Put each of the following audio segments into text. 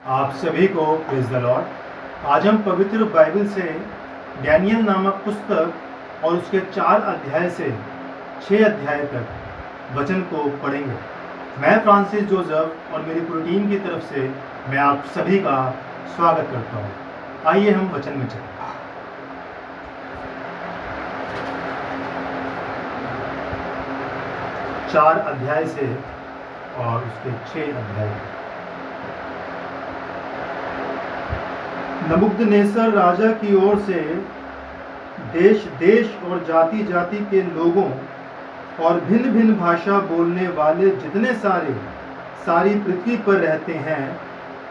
आप सभी को प्रेज़ द लॉर्ड। आज हम पवित्र बाइबल से डैनियल नामक पुस्तक और उसके 4 अध्याय से 6 अध्याय तक वचन को पढ़ेंगे। मैं फ्रांसिस जोसेफ और मेरी पूरी टीम की तरफ से मैं आप सभी का स्वागत करता हूँ। आइए हम वचन में चलें। चार अध्याय से और उसके 6 अध्याय तक। नबूकदनेस्सर राजा की ओर से देश देश और जाति जाति के लोगों और भिन्न भिन्न भाषा बोलने वाले जितने सारी पृथ्वी पर रहते हैं,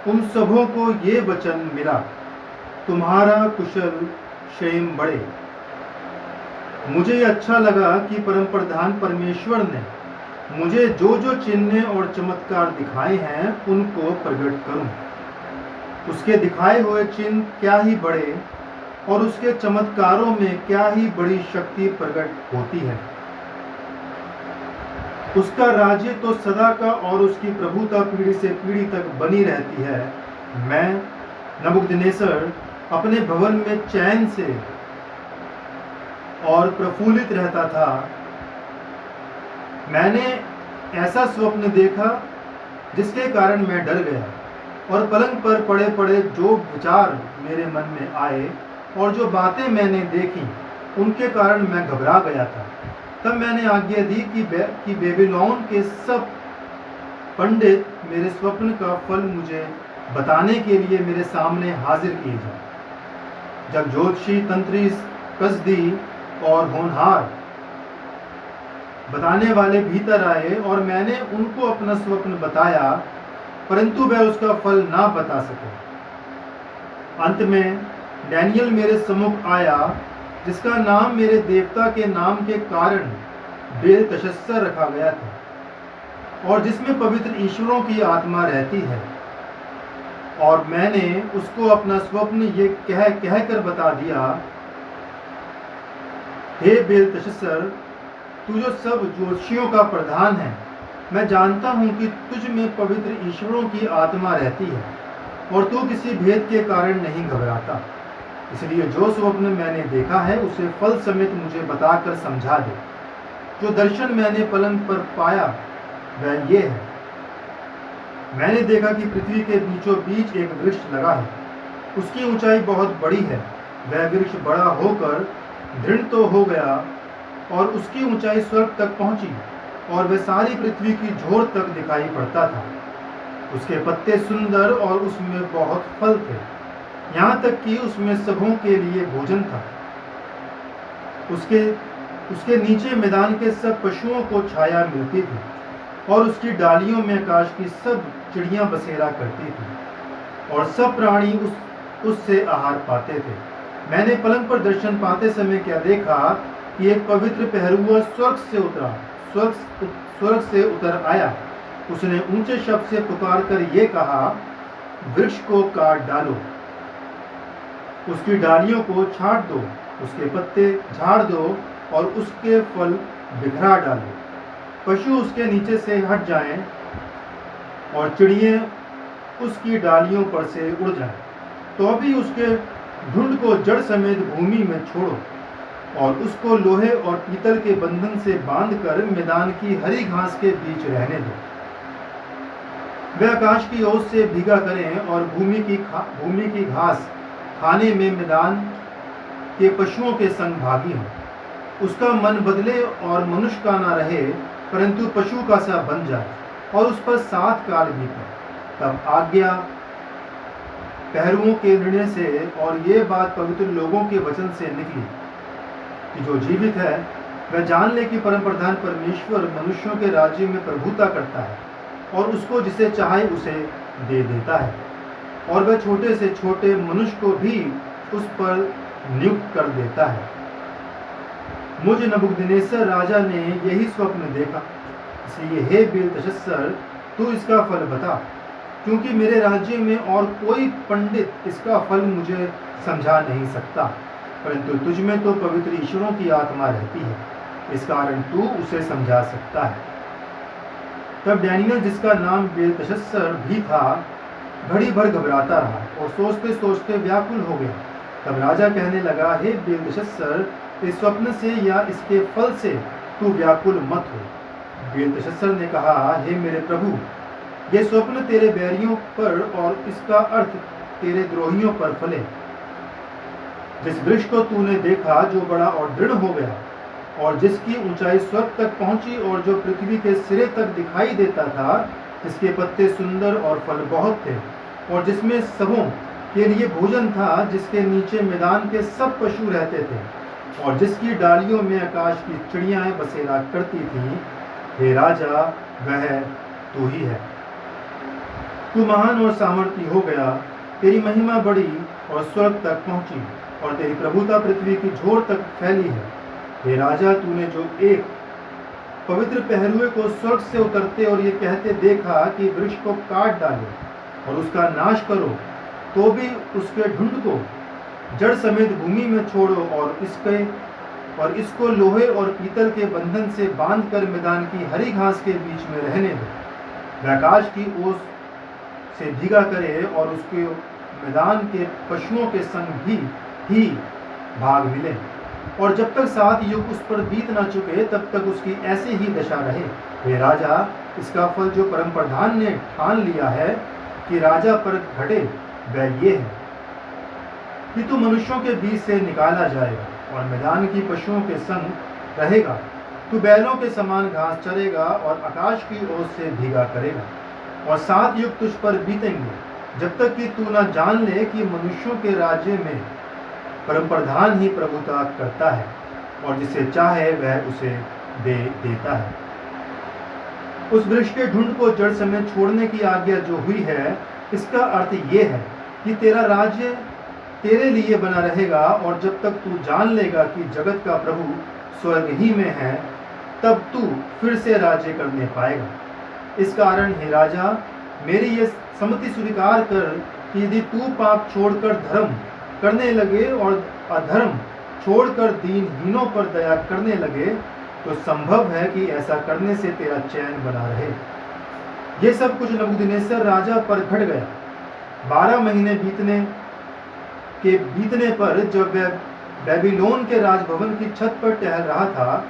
उन सबों को ये वचन मिला, तुम्हारा कुशल क्षेम बढ़े। मुझे अच्छा लगा कि परम प्रधान परमेश्वर ने मुझे जो जो चिन्ह और चमत्कार दिखाए हैं उनको प्रकट करूं। उसके दिखाए हुए चिन्ह क्या ही बड़े और उसके चमत्कारों में क्या ही बड़ी शक्ति प्रकट होती है। उसका राज्य तो सदा का और उसकी प्रभुता पीढ़ी से पीढ़ी तक बनी रहती है। मैं नबूकदनेस्सर अपने भवन में चैन से और प्रफुल्लित रहता था। मैंने ऐसा स्वप्न देखा जिसके कारण मैं डर गया और पलंग पर पड़े पड़े जो विचार मेरे मन में आए और जो बातें मैंने देखी उनके कारण मैं घबरा गया था। तब मैंने आज्ञा दी कि बेबीलोन के सब पंडित मेरे स्वप्न का फल मुझे बताने के लिए मेरे सामने हाजिर किए जाए। जब ज्योतिषी, तंत्री, कसदी और होनहार बताने वाले भीतर आए और मैंने उनको अपना स्वप्न बताया, परंतु वह उसका फल ना बता सके। अंत में डैनियल मेरे सम्मुख आया, जिसका नाम मेरे देवता के नाम के कारण बेलतशस्सर रखा गया था और जिसमें पवित्र ईश्वरों की आत्मा रहती है। और मैंने उसको अपना स्वप्न ये कह कर बता दिया, हे बेलतशस्सर, तू जो सब ज्योतिषियों का प्रधान है, मैं जानता हूं कि तुझ में पवित्र ईश्वरों की आत्मा रहती है और तू किसी भेद के कारण नहीं घबराता। इसलिए जो स्वप्न मैंने देखा है उसे फल समेत मुझे बताकर समझा दे। जो दर्शन मैंने पलंग पर पाया वह ये है, मैंने देखा कि पृथ्वी के बीचों बीच एक वृक्ष लगा है। उसकी ऊंचाई बहुत बड़ी है। वह वृक्ष बड़ा होकर दृढ़ तो हो गया और उसकी ऊंचाई स्वर्ग तक पहुंची और वह सारी पृथ्वी की झोर तक दिखाई पड़ता था। उसके पत्ते सुंदर और उसमें बहुत फल थे, यहाँ तक कि उसमें सबों के लिए भोजन था। उसके नीचे मैदान के सब पशुओं को छाया मिलती थी और उसकी डालियों में आकाश की सब चिड़ियां बसेरा करती थी और सब प्राणी उससे आहार पाते थे। मैंने पलंग पर दर्शन पाते समय क्या देखा कि एक पवित्र पहरुआ स्वर्ग से उतर आया। उसने ऊंचे शब्द से पुकार कर ये कहा, वृक्ष को काट डालो, उसकी डालियों को छांट दो, उसके पत्ते झाड़ दो और उसके फल बिखरा डालो। पशु उसके नीचे से हट जाएं और चिड़ियां उसकी डालियों पर से उड़ जाएं। तो भी उसके ढूंढ को जड़ समेत भूमि में छोड़ो और उसको लोहे और पीतल के बंधन से बांधकर मैदान की हरी घास के बीच रहने दो। वे आकाश की ओस से भीगा करें और भूमि की घास खाने में मैदान के पशुओं के संग भागी हों। उसका मन बदले और मनुष्य का ना रहे, परंतु पशु का सा बन जाए और उस पर 7 काल बीते। तब आज्ञा पहरुओं के निर्णय से और ये बात पवित्र लोगों के वचन से निकली कि जो जीवित है वह जान ले कि परम प्रधान परमेश्वर मनुष्यों के राज्य में प्रभुता करता है और उसको जिसे चाहे उसे दे देता है और वह छोटे से छोटे मनुष्य को भी उस पर नियुक्त कर देता है। मुझे नबूकदनेस्सर राजा ने यही स्वप्न देखा। इसलिए हे बेलतशस्सर, तू इसका फल बता, क्योंकि मेरे राज्य में और कोई पंडित इसका फल मुझे समझा नहीं सकता, परंतु तुझ में तो पवित्र ईश्वरों की आत्मा रहती है, इस कारण तू उसे समझा सकता है। तब डैनियल, जिसका नाम बेलतशस्सर भी था, घड़ी भर घबराता रहा और सोचते सोचते व्याकुल हो गया। तब राजा कहने लगा, हे बेलतशस्सर, इस स्वप्न से या इसके फल से तू व्याकुल मत हो। बेलतशस्सर ने कहा, हे मेरे प्रभु, ये स्वप्न तेरे बैरियों पर और इसका अर्थ तेरे द्रोहियों पर फले। जिस वृक्ष को तूने देखा जो बड़ा और दृढ़ हो गया और जिसकी ऊंचाई स्वर्ग तक पहुंची और जो पृथ्वी के सिरे तक दिखाई देता था, जिसके पत्ते सुंदर और फल बहुत थे और जिसमें सबों के लिए भोजन था, जिसके नीचे मैदान के सब पशु रहते थे और जिसकी डालियों में आकाश की चिड़ियां बसेरा करती थीं, हे राजा, वह तू ही है। तू महान और सामर्थी हो गया, तेरी महिमा बढ़ी और स्वर्ग तक पहुंची और तेरी प्रभुता पृथ्वी की झोर तक फैली है। हे राजा, तूने जो एक पवित्र पहरुए को स्वर्ग से उतरते और ये कहते देखा कि वृक्ष को काट डालो और उसका नाश करो, तो भी उसके ढूंढ को जड़ समेत भूमि में छोड़ो और इसको लोहे और पीतल के बंधन से बांधकर मैदान की हरी घास के बीच में रहने दो। वह आकाश की ओस से भीगा करे और उसके मैदान के पशुओं के संग ही भाग मिले और जब तक 7 युग उस पर बीत ना चुके तब तक उसकी ऐसे ही दशा रहे। हे राजा, इसका फल जो परम प्रधान ने ठान लिया है कि राजा पर घटे, वह ये है कि तू मनुष्यों के बीच से निकाला जाएगा और मैदान की पशुओं के संग रहेगा। तू बैलों के समान घास चरेगा और आकाश की ओर से भीगा करेगा और 7 युग तुझ पर बीतेंगे, जब तक कि तू न जान ले कि मनुष्यों के राज्य में परम प्रधान ही प्रभुता करता है और जिसे चाहे वह उसे दे देता है। उस वृक्ष के ढूंढ को जड़ समेत छोड़ने की आज्ञा जो हुई है, इसका अर्थ ये है कि तेरा राज्य तेरे लिए बना रहेगा और जब तक तू जान लेगा कि जगत का प्रभु स्वर्ग ही में है, तब तू फिर से राज्य करने पाएगा। इस कारण हे राजा, मेरी ये सम्मति स्वीकार कर कि यदि तू पाप छोड़कर धर्म करने लगे और अधर्म छोड़कर दीनहीनों पर दया करने लगे, तो संभव है कि ऐसा करने से तेरा चैन बना रहे। ये सब कुछ नबूकदनेस्सर राजा पर घट गया। 12 महीने बीतने पर जब वह बेबीलोन के राजभवन की छत पर टहल रहा था,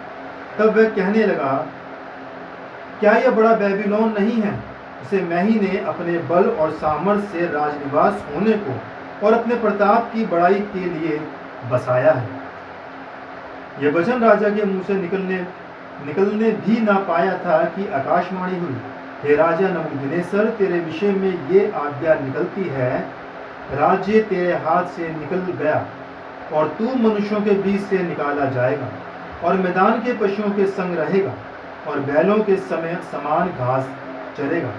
तब वह कहने लगा, क्या यह बड़ा बेबीलोन नहीं है जिसे मैं ही ने अपने बल और सामर्थ्य से राजनिवास होने को और अपने प्रताप की बड़ाई के लिए बसाया है। यह वचन राजा के मुंह से निकलने भी ना पाया था कि आकाशवाणी हुई, हे राजा नबूकदनेस्सर, तेरे विषय में ये आज्ञा निकलती है, राज्य तेरे हाथ से निकल गया और तू मनुष्यों के बीच से निकाला जाएगा और मैदान के पशुओं के संग रहेगा और बैलों के समान घास चरेगा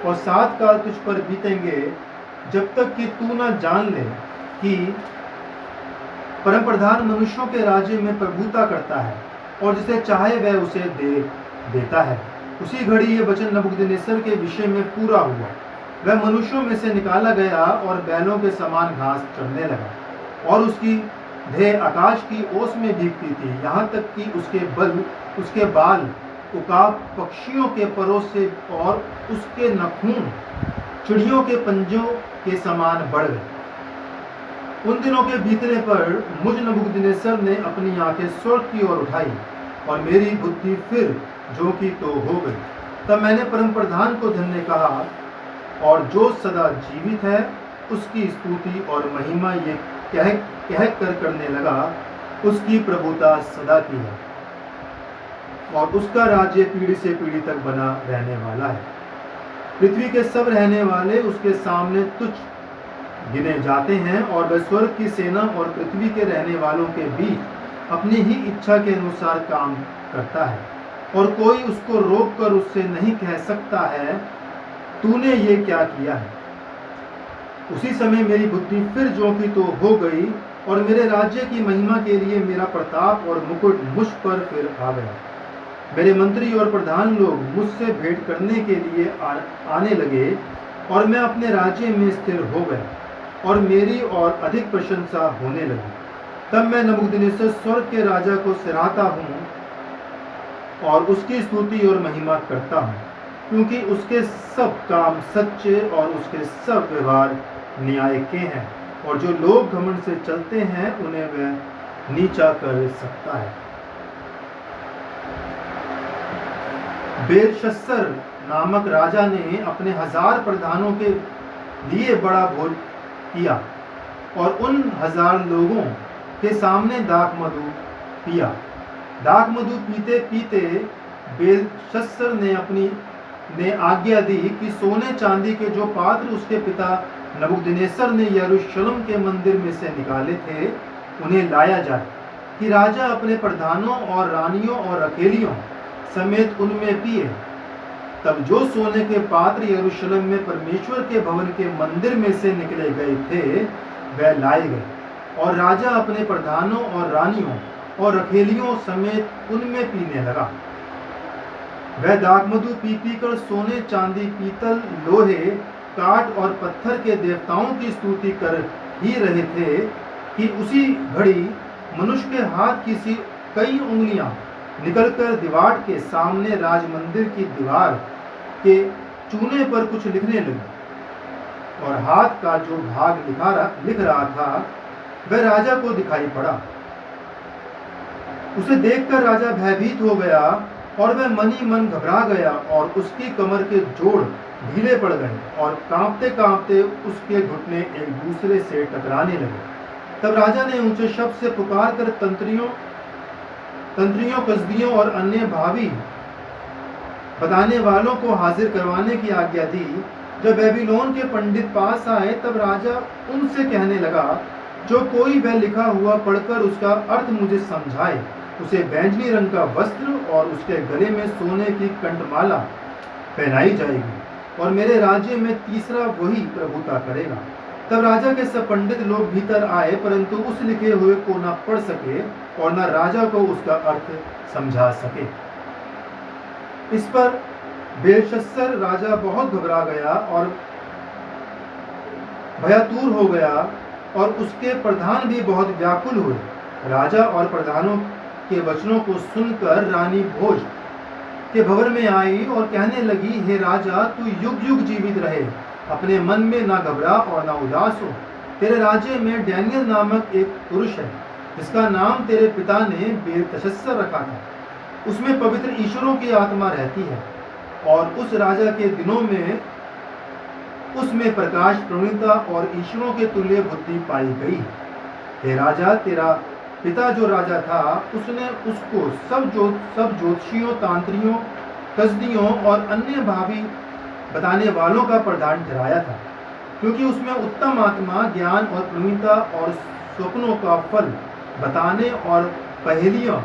और 7 काल तुझ पर बीतेंगे, जब तक कि तू न जान ले कि परम प्रधान मनुष्यों के राज्य में प्रभुता करता है और जिसे चाहे वह उसे दे देता है। उसी घड़ी ये वचन नबूकदनेस्सर के विषय में पूरा हुआ। वह मनुष्यों में से निकाला गया और बैलों के समान घास चरने लगा और उसकी देह आकाश की ओस में भीगती थी, यहाँ तक कि उसके बाल उकाब पक्षियों के परों से और उसके नखून चिड़ियों के पंजों के समान बढ़ गए। उन दिनों के बीतने पर मुझ नबूकदनेस्सर ने अपनी आंखें स्वर्ग की ओर उठाई और मेरी बुद्धि फिर जो की तो हो गई। तब मैंने परम प्रधान को धन्य कहा और जो सदा जीवित है उसकी स्तुति और महिमा ये कह कर करने लगा, उसकी प्रभुता सदा की है और उसका राज्य पीढ़ी से पीढ़ी तक बना रहने वाला है। पृथ्वी के सब रहने वाले उसके सामने तुच्छ गिने जाते हैं और वह स्वर्ग की सेना और पृथ्वी के रहने वालों के बीच अपनी ही इच्छा के अनुसार काम करता है और कोई उसको रोक कर उससे नहीं कह सकता है, तूने ये क्या किया है। उसी समय मेरी बुद्धि फिर जो की तो हो गई और मेरे राज्य की महिमा के लिए मेरा प्रताप और मुकुट मुझ पर फिर आ गया। मेरे मंत्री और प्रधान लोग मुझसे भेंट करने के लिए आने लगे और मैं अपने राज्य में स्थिर हो गया और मेरी और अधिक प्रशंसा होने लगी। तब मैं नबूकदनेस्सर स्वर्ग के राजा को सराहता हूँ और उसकी स्तुति और महिमा करता हूँ। क्योंकि उसके सब काम सच्चे और उसके सब व्यवहार न्याय के हैं, और जो लोग घमंड से चलते हैं उन्हें वह नीचा कर सकता है। बेलशस्सर नामक राजा ने अपने 1000 प्रधानों के लिए बड़ा भोज किया और उन 1000 लोगों के सामने दाख मधु पिया। दाख मधु पीते पीते बेलशस्सर ने आज्ञा दी कि सोने चांदी के जो पात्र उसके पिता नबूकदनेस्सर ने यरूशलेम के मंदिर में से निकाले थे उन्हें लाया जाए, कि राजा अपने प्रधानों और रानियों और रखेलियों समेत उनमें पिए। तब जो सोने के पात्र यरूशलेम में परमेश्वर के भवन के मंदिर में से निकले गए थे वह लाए गए, और राजा अपने प्रधानों और रानियों और रखेलियों समेत उनमें पीने लगा। वह दाखमधु पी कर सोने चांदी पीतल लोहे काठ और पत्थर के देवताओं की स्तुति कर ही रहे थे कि उसी घड़ी मनुष्य के हाथ की सी कई उंगलियां निकलकर दीवार के सामने राजमंदिर की दीवार के चूने पर कुछ लिखने लगी, और हाथ का जो भाग लिख रहा था वह राजा को दिखाई पड़ा। उसे देखकर राजा भयभीत हो गया और वह मन ही मन घबरा गया, और उसकी कमर के जोड़ ढीले पड़ गए और कांपते कांपते उसके घुटने एक दूसरे से टकराने लगे। तब राजा ने ऊंचे शब्द से पुकार कर तंत्रियों, कसदियों और अन्य भावी बताने वालों को हाजिर करवाने की आज्ञा दी। जब बेबीलोन के पंडित पास आए तब राजा उनसे कहने लगा, जो कोई वह लिखा हुआ पढ़कर उसका अर्थ मुझे समझाए उसे बैंगनी रंग का वस्त्र और उसके गले में सोने की कंठमाला पहनाई जाएगी, और मेरे राज्य में तीसरा वही प्रभुता करेगा। तब राजा के सब पंडित लोग भीतर आए, परंतु उस लिखे हुए को न पढ़ सके और न राजा को उसका अर्थ समझा सके। इस पर बेलशस्सर राजा बहुत घबरा गया और भयातुर हो गया, और उसके प्रधान भी बहुत व्याकुल हुए। राजा और प्रधानों के वचनों को सुनकर रानी भोज के भवन में आई और कहने लगी, हे राजा, तू युग युग जीवित रहे, अपने मन में ना घबरा और ना उदास हो। तेरे राज्य में डैनियल नामक एक पुरुष है जिसका नाम तेरे पिता ने बेलतशस्सर रखा था। उसमें पवित्र ईश्वरों की आत्मा रहती है, और उस राजा के दिनों में उसमें प्रकाश, प्रवीणता और ईश्वरों के तुल्य बुद्धि पाई गई। हे राजा, तेरा पिता जो राजा था उसने उसको सब ज्योतिषियों, तांत्रियों, कसदियों और अन्य भावी बताने वालों का प्रधान ठहराया था, क्योंकि उसमें उत्तम आत्मा, ज्ञान और प्रवीणता और स्वप्नों का फल बताने और पहेलियां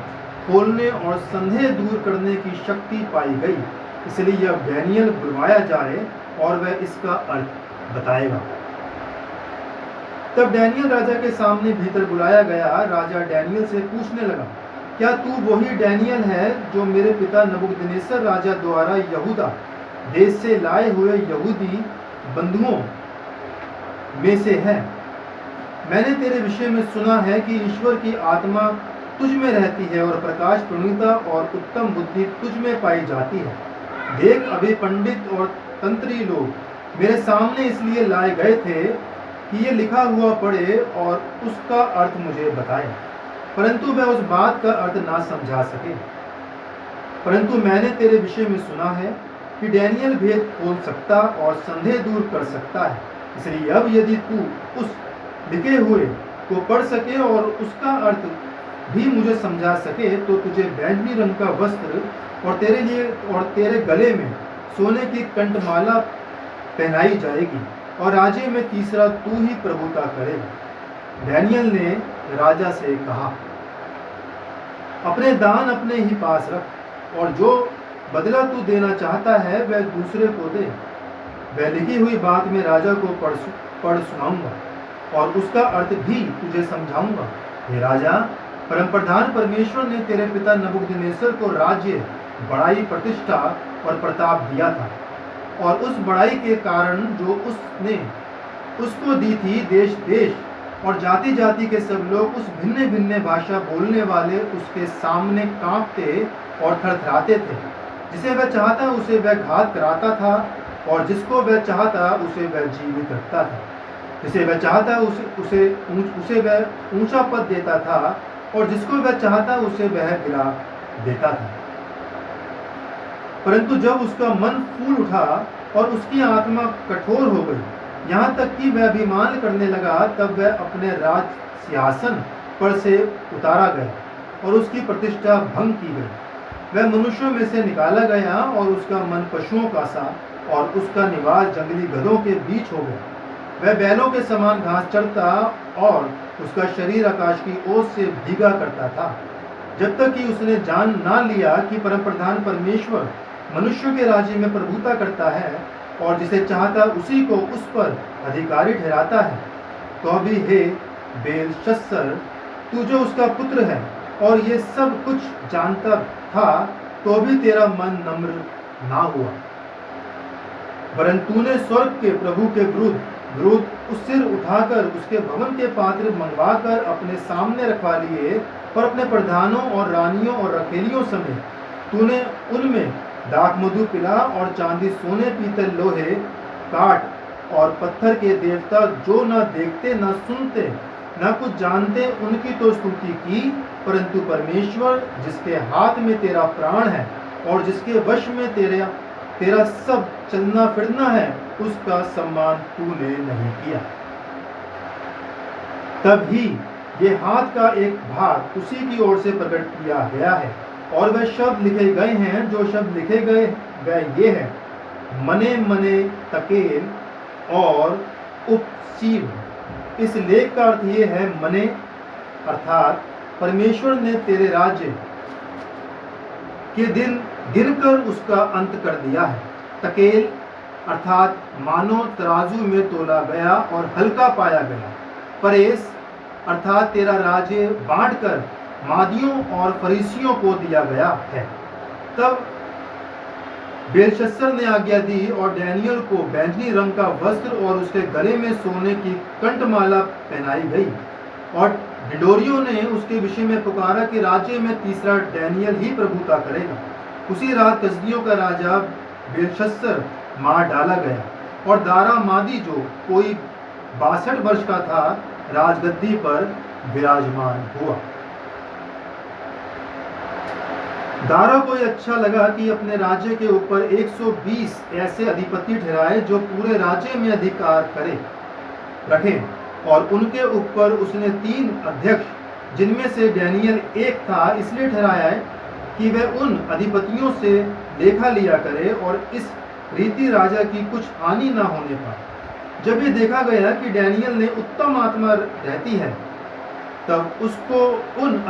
खोलने और संदेह दूर करने की शक्ति पाई गई। इसलिए यह डैनियल बुलवाया जाए और वह इसका अर्थ बताएगा। तब डैनियल राजा के सामने भीतर बुलाया गया। राजा डैनियल से पूछने लगा, क्या तू वही डैनियल है जो मेरे पिता नबूकदनेस्सर राजा द्वारा यहूदा देश से लाए हुए यहूदी बंधुओं में से है? मैंने तेरे विषय में सुना है कि ईश्वर की आत्मा तुझ में रहती है और प्रकाश, प्रवीणता और उत्तम बुद्धि तुझ में पाई जाती है। देख, अभी पंडित और तंत्री लोग मेरे सामने इसलिए लाए गए थे कि ये लिखा हुआ पढ़े और उसका अर्थ मुझे बताए, परंतु वह उस बात का अर्थ ना समझा सके। परंतु मैंने तेरे विषय में सुना है कि डैनियल भेद खोल सकता और संदेह दूर कर सकता है। इसलिए अब यदि तू उस लिखे हुए को पढ़ सके और उसका अर्थ भी मुझे समझा सके, तो तुझे बैंगनी रंग का वस्त्र और तेरे गले में सोने की कंठमाला पहनाई जाएगी, और राज्य में तीसरा तू ही प्रभुता करेगा। डैनियल ने राजा से कहा, अपने दान अपने ही पास रख, और जो बदला तू देना चाहता है वह दूसरे को दे। वह लिखी हुई बात में राजा को पढ़ सुनाऊंगा और उसका अर्थ भी तुझे समझाऊंगा। हे राजा, परमप्रधान परमेश्वर ने तेरे पिता नबूकदनेस्सर को राज्य, बड़ाई, प्रतिष्ठा और प्रताप दिया था, और उस बड़ाई के कारण जो उसने उसको दी थी, देश देश और जाति जाति के सब लोग, उस भिन्न भिन्न भाषा बोलने वाले उसके सामने कांपते और थरथराते थे। जिसे वह चाहता उसे वह घात कराता था, और जिसको वह चाहता उसे वह जीवित रखता था। जिसे वह चाहता उसे वह ऊंचा पद देता था, और जिसको वह चाहता उसे वह गिरा देता था। परंतु जब उसका मन फूल उठा और उसकी आत्मा कठोर हो गई, यहाँ तक कि वह अभिमान करने लगा, तब वह अपने राज सिंहासन पर से उतारा गया और उसकी प्रतिष्ठा भंग की गई। वह मनुष्यों में से निकाला गया और उसका मन पशुओं का सा, और उसका निवास जंगली गधों के बीच हो गया। वह बैलों के समान घास चरता, और उसका शरीर आकाश की ओस से भीगा करता था, जब तक कि उसने जान ना लिया कि परमप्रधान परमेश्वर मनुष्यों के राज्य में प्रभुता करता है, और जिसे चाहता उसी को उस पर अधिकारी ठहराता है। तो भी हे बेलशस्सर, तू जो उसका पुत्र है और ये सब कुछ जानता था, तो भी तेरा मन नम्र ना हुआ, वरन तूने स्वर्ग के प्रभु के विरुद्ध उस सिर उठाकर उसके भवन के पात्र मंगवाकर अपने सामने रखवा लिए, और अपने प्रधानों और रानियों और रखेलियों समेत तूने उनमें दाख मधु पिला, और चांदी सोने पीतल लोहे काठ और पत्थर के देवता, जो न देखते न सुनते न कुछ जानते, उनकी तो स्तुति की। परंतु परमेश्वर, जिसके हाथ में तेरा प्राण है और जिसके वश में तेरा सब चलना फिरना है, उसका सम्मान तूने नहीं किया। तभी ये हाथ का एक भाग उसी की ओर से प्रकट किया गया है, और वह शब्द लिखे गए हैं। जो शब्द लिखे गए वह ये है, मने मने तकेल और उपसीव। इस लेख का अर्थ ये है, मने अर्थात परमेश्वर ने तेरे राज्य के दिन गिनकर उसका अंत कर दिया है। तकेल अर्थात मानो तराजू में तोला गया और हल्का पाया गया। परेस अर्थात तेरा राज्य बांटकर मादियों और फरीसियों को दिया गया है। तब बेलशस्सर ने आज्ञा दी, और डैनियल को बैंगनी रंग का वस्त्र और उसके गले में सोने की कंठमाला पहनाई गई, और ढिंढोरियों ने उसके विषय में पुकारा कि राज्य में तीसरा डैनियल ही प्रभुता करेगा। उसी रात कसदियों का राजा बेलशस्सर मार डाला गया, और दारा मादी, जो कोई 62 वर्ष का था, राजगद्दी पर विराजमान हुआ। दारा को अच्छा लगा कि अपने राज्य के ऊपर 120 ऐसे अधिपति ठहराए जो पूरे राज्य में अधिकार रखें, और उनके ऊपर उसने 3 अध्यक्ष, जिनमें से डैनियल एक था, इसलिए ठहराया है कि वह उन अधिपतियों से लेखा लिया करे, और इस रीति राजा की कुछ हानि न होने पाए। जब ये देखा गया कि डैनियल ने उत्तम आत्मा रहती है, तब उसको उन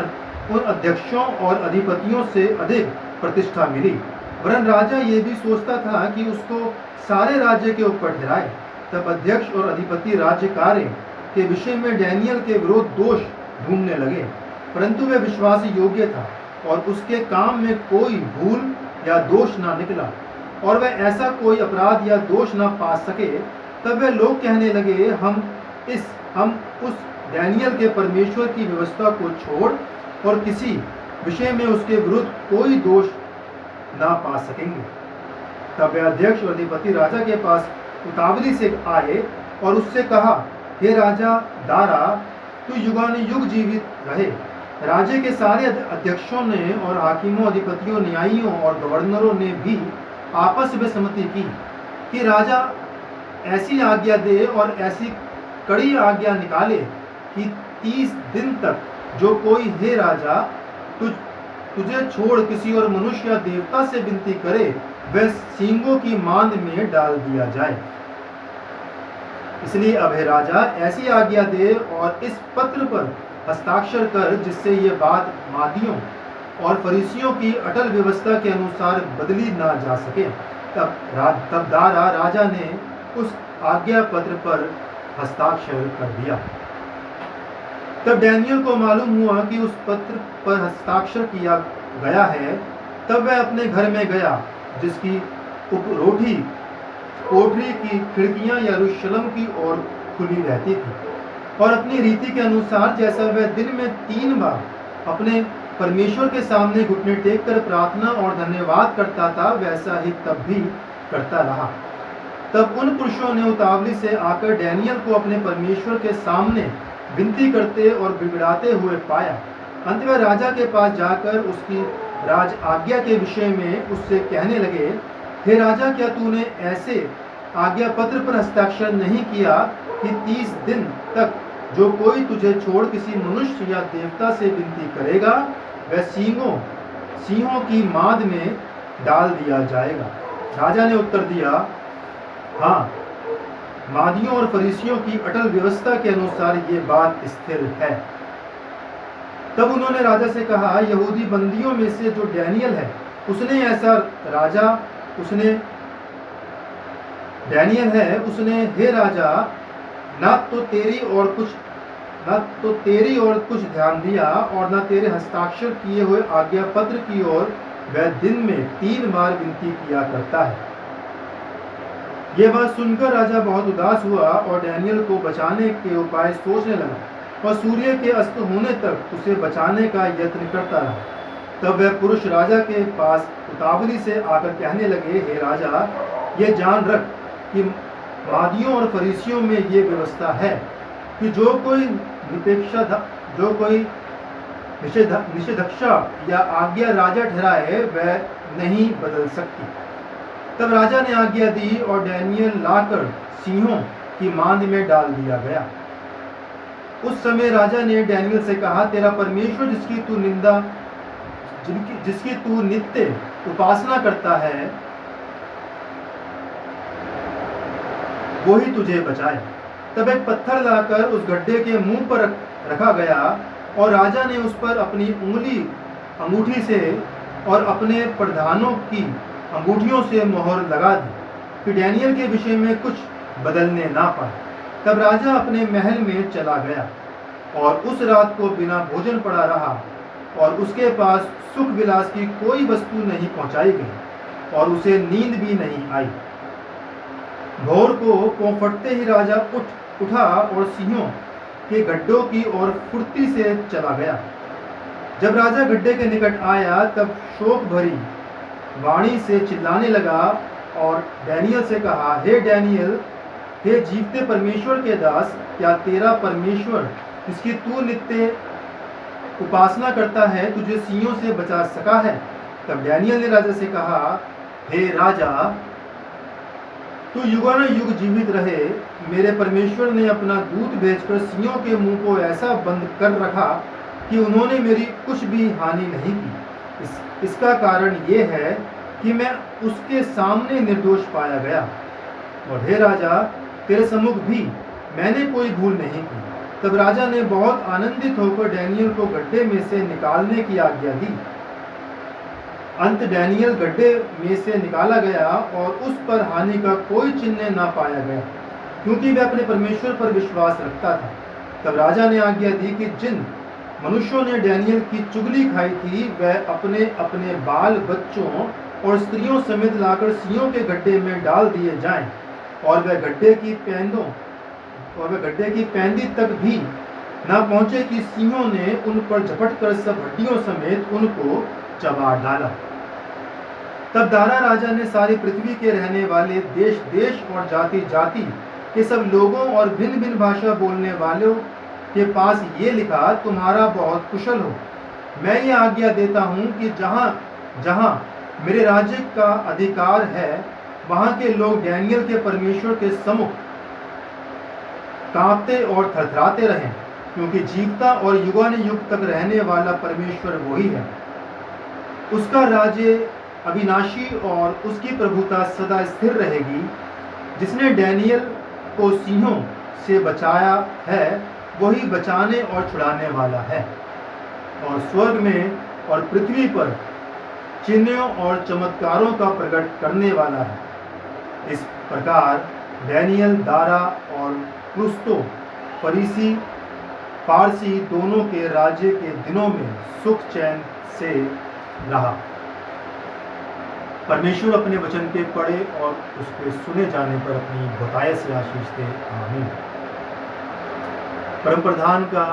अध्यक्षों और अधिपतियों से अधिक प्रतिष्ठा मिली। वरन राजा ये भी सोचता था कि उसको सारे राज्य के ऊपर ठहराए। तब अध्यक्ष और अधिपति राज्य कार्य के विषय में डैनियल के विरुद्ध दोष ढूंढने लगे, परंतु वह विश्वास योग्य था और उसके काम में कोई भूल या दोष ना निकला, और वह ऐसा कोई अपराध या दोष ना पा सके। तब वह लोग कहने लगे, हम उस डैनियल के परमेश्वर की व्यवस्था को छोड़ और किसी विषय में उसके विरुद्ध कोई दोष ना पा सकेंगे। तब वह अध्यक्ष और अधिपति राजा के पास उतावली से आए और उससे कहा, हे राजा दारा, तू युगानुयुग जीवित रहे। राज्य के सारे अध्यक्षों ने और हाकिमों, अधिपतियों, न्यायियों और गवर्नरों ने भी आपस में सहमति की कि राजा ऐसी आज्ञा दे और ऐसी कड़ी आज्ञा निकाले कि 30 दिन तक जो कोई, हे राजा, तुझे छोड़ किसी और मनुष्य या देवता से विनती करे, वह सींगों की मांद में डाल दिया जाए। इसलिए अब हे राजा, ऐसी आज्ञा दे और इस पत्र पर हस्ताक्षर कर, जिससे ये बात मादियों और फरीसियों की अटल व्यवस्था के अनुसार बदली ना जा सके। तब दारा राजा ने उस आज्ञा पत्र पर हस्ताक्षर कर दिया। तब डैनियल को मालूम हुआ कि उस पत्र पर हस्ताक्षर किया गया है। तब वह अपने घर में गया, जिसकी कोठरी की खिड़कियां यरूशलेम की ओर खुली रहती थी, और अपनी रीति के अनुसार, जैसा वह दिन में 3 बार अपने परमेश्वर के सामने घुटने टेककर प्रार्थना और धन्यवाद करता था, वैसा ही तब भी करता रहा। तब उन पुरुषों ने उतावली से आकर डैनियल को अपने परमेश्वर के सामने विनती करते और बिगड़ाते हुए पाया। अंत में राजा के पास जाकर उसकी राज आज्ञा के विषय में उससे कहने लगे, हे राजा, क्या तूने ऐसे आज्ञा पत्र पर हस्ताक्षर नहीं किया कि 30 दिन तक जो कोई तुझे छोड़ किसी मनुष्य या देवता से विनती करेगा वह सिंहों की माद में डाल दिया जाएगा? राजा ने उत्तर दिया, हाँ, मादियों और फरीसियों की अटल व्यवस्था के अनुसार ये बात स्थिर है। तब उन्होंने राजा से कहा, यहूदी बंदियों में से जो डैनियल है उसने हे राजा, ना तो तेरी और कुछ ध्यान दिया और न तेरे हस्ताक्षर किए हुए आज्ञा पत्र की ओर वह दिन में 3 बार विनती किया करता है। यह बात सुनकर राजा बहुत उदास हुआ और डैनियल को बचाने के उपाय सोचने लगा और सूर्य के अस्त होने तक उसे बचाने का यत्न करता रहा। तब वह पुरुष राजा के पास उतावली से आकर कहने लगे, हे राजा, ये जान रख कि मादियों और फरीसियों में ये व्यवस्था है कि जो कोई निषेधक्षा या आज्ञा राजा ठहराए वह नहीं बदल सकती। तब राजा ने आज्ञा दी और डैनियल लाकर सिंहों की मांद में डाल दिया गया। उस समय राजा ने डैनियल से कहा, तेरा परमेश्वर जिसकी तू नित्य उपासना करता है वो ही तुझे बचाए। तब एक पत्थर लाकर उस गड्ढे के मुंह पर रखा गया और राजा ने उस पर अपनी अंगूठी से और अपने प्रधानों की अंगूठियों से मोहर लगा दी कि डैनियल के विषय में कुछ बदलने ना पाए। तब राजा अपने महल में चला गया और उस रात को बिना भोजन पड़ा रहा और उसके पास सुख विलास की कोई वस्तु नहीं पहुंचाई गई और उसे नींद भी नहीं आई। भोर को पोंफटते ही राजा उठा और सिंहों के गड्ढों की ओर फुर्ती से चला गया। जब राजा गड्ढे के निकट आया तब शोक भरी वाणी से चिल्लाने लगा और डैनियल से कहा, हे डैनियल, हे जीवते परमेश्वर के दास, क्या तेरा परमेश्वर जिसकी तू नित्य उपासना करता है तुझे सिंहों से बचा सका है? तब डैनियल ने राजा से कहा, हे राजा, तू युगानुयुग जीवित रहे। मेरे परमेश्वर ने अपना दूत भेजकर सिंहों के मुंह को ऐसा बंद कर रखा कि उन्होंने मेरी कुछ भी हानि नहीं की। इसका कारण ये है कि मैं उसके सामने निर्दोष पाया गया। और हे राजा, तेरे सम्मुख भी मैंने कोई भूल नहीं की। तब राजा ने बहुत आनंदित होकर डैनियल को गड्ढे में से निकालने की आज्ञा दी। अंत डैनियल गड्ढे में से निकाला गया और उस पर हानि का कोई चिन्ह ना पाया गया, क्योंकि वह अपने परमेश्वर पर विश्वास रखता था। तब राजा ने आज्ञा दी कि जिन मनुष्यों ने डैनियल की चुगली खाई थी वह अपने अपने बाल बच्चों और स्त्रियों समेत लाकर सिंहों के गड्ढे में डाल दिए जाएं और वह गड्ढे की पैंदी तक भी ना पहुंचे कि सिंहों ने उन पर झपटकर सब हड्डियों समेत उनको चबा डाला। तब दारा राजा ने सारी पृथ्वी के रहने वाले देश देश और जाति जाति के सब लोगों और भिन्न भिन्न भाषा बोलने वालों के पास ये लिखा, तुम्हारा बहुत कुशल हो। मैं ये आज्ञा देता हूँ कि जहाँ जहाँ मेरे राज्य का अधिकार है वहाँ के लोग डैनियल के परमेश्वर के सम्मुख कांपते और थरथराते रहें, क्योंकि जीवता और युगानुयुग तक रहने वाला परमेश्वर वही है। उसका राज्य अविनाशी और उसकी प्रभुता सदा स्थिर रहेगी। जिसने डैनियल को सिंहों से बचाया है वही बचाने और छुड़ाने वाला है और स्वर्ग में और पृथ्वी पर चिन्हों और चमत्कारों का प्रकट करने वाला है। इस प्रकार डैनियल दारा और क्रुस्तो फारसी दोनों के राज्य के दिनों में सुख चैन से रहा। परमेश्वर अपने वचन के पढ़े और उसके सुने जाने पर अपनी बताए से आशीष दे। आमीन। परम प्रधान का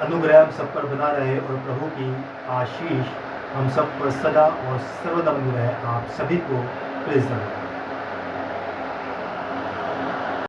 अनुग्रह हम सब पर बना रहे और प्रभु की आशीष हम सब पर सदा और सर्वदा बनी रहे। आप सभी को प्रेज़ द लॉर्ड।